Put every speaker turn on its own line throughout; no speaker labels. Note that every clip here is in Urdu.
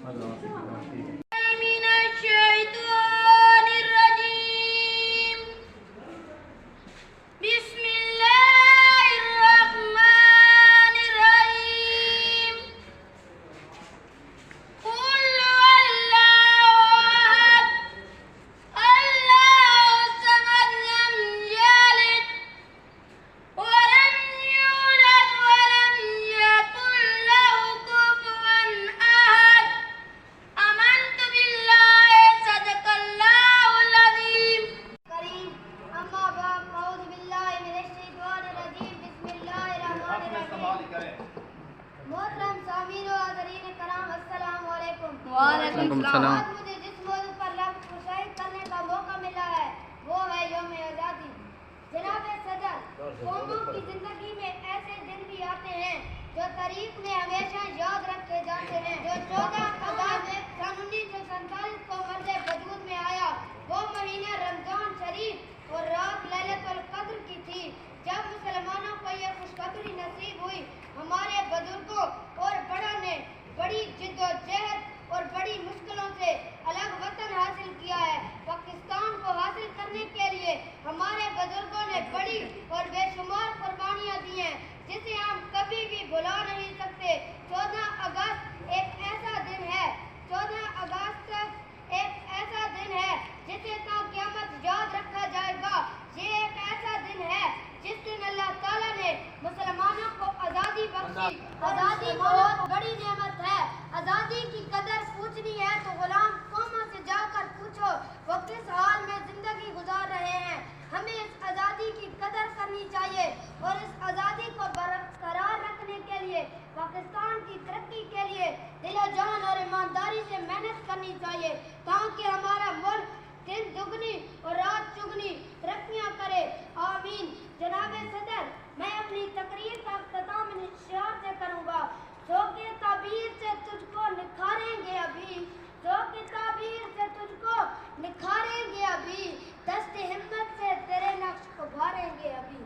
من الشيطان الرجيم. بسم الله الرحمن الرحيم. قل هو الله أحد الله الصمد لم يلد ولم يولد ولم يكن له كفوا أحد. آمنت بالله صدق الله العظيم. کریم اما بعد اعوذ باللہ من الشیطان الرجیم بسم اللہ الرحمن الرحیم. محترم سامعین و حاضرین کرام السلام علیکم.
وعلیکم السلام.
آج مجھے جس موضوع پر لفظ کو شہید کرنے کا موقع ملا ہے وہ ہے یوم آزادی. جناب صدر، قوموں کی زندگی میں ایسے دن بھی آتے ہیں جو تاریخ میں ہمیشہ یاد رکھے جاتے ہیں. جو 14 اگست سن 1947 کو مرد وجود میں آیا، وہ مہینہ رمضان شریف اور رات لیلۃ القدر کی تھی جب مسلمانوں کو یہ خوشخبری نصیب ہوئی. ہمارے بزرگوں اور بڑوں نے بڑی جد و جہد اور بڑی مشکلوں سے الگ وطن حاصل کیا ہے. پاکستان کو حاصل کرنے کے لیے ہمارے بزرگوں نے بڑی اور بے شمار قربانیاں دی ہیں جسے ہم کبھی بھی بھلا نہیں سکتے. 14 اگست ایک ایسا دن ہے 14 اگست ایک ایسا دن ہے جسے تا قیامت یاد رکھا جائے گا. یہ ایک ایسا دن ہے جس دن اللہ تعالیٰ نے مسلمانوں کو آزادی بخشی. آزادی بہت بڑی نعمت ہے. آزادی کی قدر پوچھنی ہے تو غلام قوموں سے جا کر پوچھو وہ کس حال میں زندگی گزار رہے ہیں. ہمیں اس آزادی کی قدر کرنی چاہیے اور اس آزادی کو برقرار رکھنے کے لیے پاکستان کی ترقی کے لیے دل و جان اور ایمانداری سے محنت کرنی چاہیے تاکہ ہمارا ملک دن دگنی اور رات چگنی ترقیاں کرے. آمین. جناب صدر، میں اپنی تقریر کا اختتام ان اشعار سے کروں گا. ذوق تعبیر سے تجھ کو نکھاریں گے ابھی، ذوق تعبیر سے تجھ کو نکھاریں گے ابھی، دست ہمت سے تیرے نقش ابھاریں گے ابھی.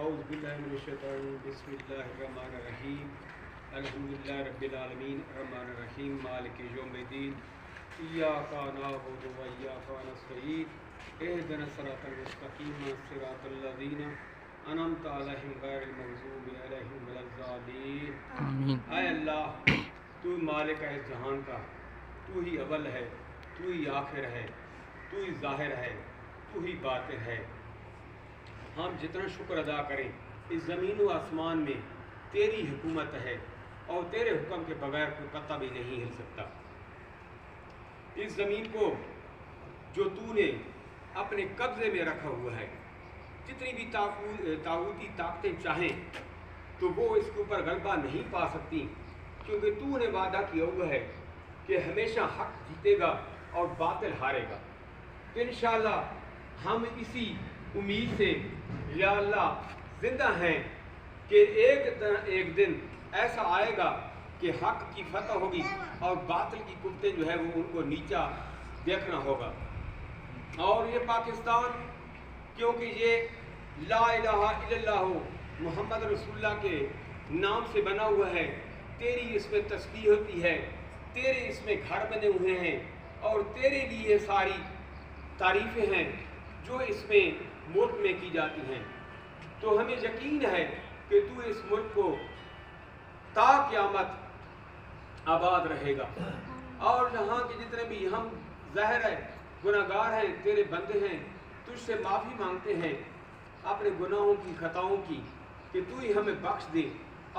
اعوذ باللہ من الشیطان الرجیم بسم اللہ الرحمن الرحیم الحمدللہ رب العالمین الرحمن الرحیم مالک یوم الدین ایاک نعبد و ایاک نستعین اہدنا الصراط المستقیم صراط الذین انعمت علیہم غیر المغضوب علیہم ولا الضالین آمین۔ اے اللہ تو مالک ہے جہان کا، تو ہی اول ہے، تو ہی آخر ہے، تو ہی ظاہر ہے، تو ہی باطن ہے۔ ہم جتنا شکر ادا کریں، اس زمین و آسمان میں تیری حکومت ہے اور تیرے حکم کے بغیر کوئی قطع بھی نہیں ہل سکتا۔ اس زمین کو جو تو نے اپنے قبضے میں رکھا ہوا ہے، جتنی بھی طاغوتی طاقتیں چاہیں تو وہ اس کے اوپر غلبہ نہیں پا سکتی، کیونکہ تو نے وعدہ کیا ہوا ہے کہ ہمیشہ حق جیتے گا اور باطل ہارے گا۔ تو انشاءاللہ ہم اسی امید سے یا اللہ زندہ ہیں کہ ایک دن ایسا آئے گا کہ حق کی فتح ہوگی اور باطل کی کفتے جو ہے وہ ان کو نیچا دیکھنا ہوگا۔ اور یہ پاکستان کیونکہ یہ لا الہ الا اللہ محمد رسول اللہ کے نام سے بنا ہوا ہے، تیری اس میں تسبیح ہوتی ہے، تیرے اس میں گھر بنے ہوئے ہیں اور تیرے لیے ساری تعریفیں ہیں جو اس میں ملک میں کی جاتی ہیں۔ تو ہمیں یقین ہے کہ تو اس ملک کو تا قیامت آباد رہے گا، اور جہاں کے جتنے بھی ہم ظاہر ہے گناہگار ہیں، تیرے بندے ہیں، تجھ سے معافی مانگتے ہیں اپنے گناہوں کی، خطاؤں کی، کہ تو ہی ہمیں بخش دے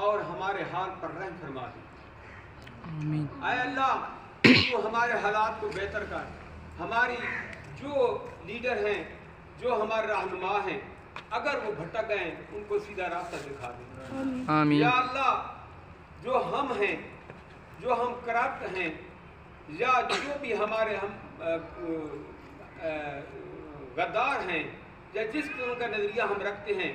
اور ہمارے حال پر رحم فرما دے۔ آمین۔ اے اللہ تو ہمارے حالات کو بہتر کر، ہماری جو لیڈر ہیں، جو ہمارے رہنما ہیں، اگر وہ بھٹک گئے ان کو سیدھا راستہ دکھا دے۔ آمین۔ یا اللہ جو ہم ہیں، جو ہم کرپٹ ہیں، یا جو بھی ہمارے ہم غدار ہیں، یا جس قسم کا نظریہ ہم رکھتے ہیں،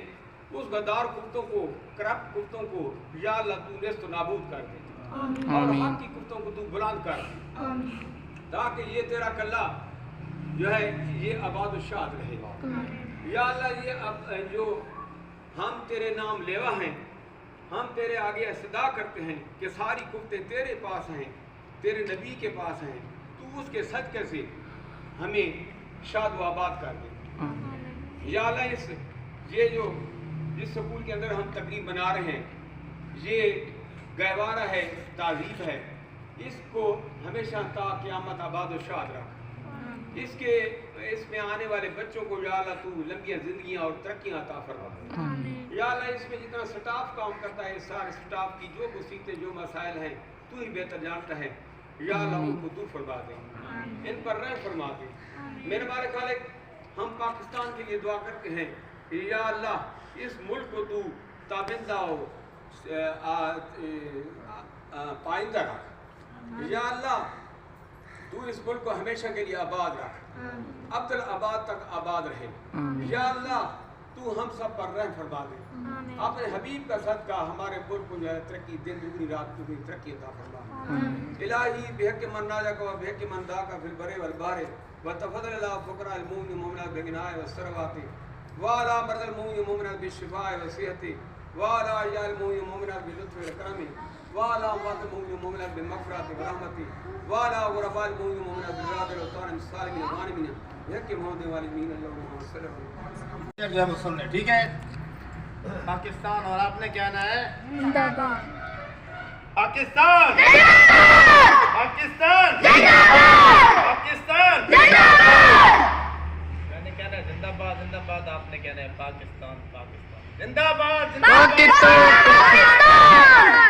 اس غدار کفتوں کو، کرپٹ کفتوں کو یا اللہ تو نیست و نابود کر دے اور حق کی کفتوں کو تو بلند کر دے، تاکہ یہ تیرا کلہ جو ہے یہ آباد و شاد رہے گا۔ یا اللہ یہ جو ہم تیرے نام لیوا ہیں، ہم تیرے آگے صدا کرتے ہیں کہ ساری کفتیں تیرے پاس ہیں، تیرے نبی کے پاس ہیں، تو اس کے صدقے سے ہمیں شاد و آباد کر دے۔ یا اللہ یہ جو جس سکول کے اندر ہم تقریب بنا رہے ہیں، یہ گہوارہ ہے، تعریف ہے، اس کو ہمیشہ تا قیامت آباد و شاد رکھ۔ اس میں آنے والے بچوں کو یا اللہ تو لمبی زندگیاں اور ترقیاں عطا فرما۔ یا اللہ اس میں جتنا سٹاف کام کرتا ہے، سارے سٹاف کی جو مصیبتیں، جو مسائل ہیں، تو ہی بہتر جانتا ہے۔ یا اللہ ان کو دور فرما دے، ان پر رحم فرما دے۔ میرے بارے خالق ہم پاکستان کے لیے دعا کرتے ہیں، یا اللہ اس ملک کو تو تابندہ و پائندہ رکھ۔ یا اللہ تو اس ملک کو ہمیشہ کے لیے آباد رکھ، ابدل آباد تک آباد رہے۔ یا اللہ تو ہم سب پر رحم فرما دے، اپنے حبیب کا صدقہ ہمارے ملک کو جو ہے ترقی، دن دگنی رات دگنی ترقی عطا فرما۔ الہی بحق من ناجاک و بحق من داک فی البر والبحر وتفضل اللہ فقراء المؤمنین والمؤمنات بالغناء والثروات وعلی مرضى المؤمنین والمؤمنات بالشفاء والصحة وعلی احیاء المؤمنین والمؤمنات باللطف والکرم وعلی اموات المؤمنین والمؤمنات بالمغفرة والرحمة وعلی غرباء المؤمنین والمؤمنات بالرضا والطاعة الصالحین الغانمین بحق محمد والمؤمنین اللهم صل وسلم۔
جو ہم سن رہے ٹھیک ہے، پاکستان اور آپ نے کیا نا ہے؟
زندہ باد
پاکستان، پاکستان، پاکستان، میں نے کہنا ہے زندہ باد، زندہ باد، آپ نے کہنا ہے پاکستان، پاکستان، زندہ باد، زندہ باد،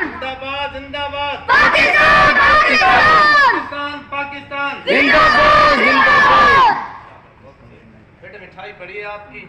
زندہ باد، زندہ باد، پاکستان، پاکستان، پاکستان، زندہ باد، زندہ باد۔ بیٹے مٹھائی پڑی ہے آپ کی۔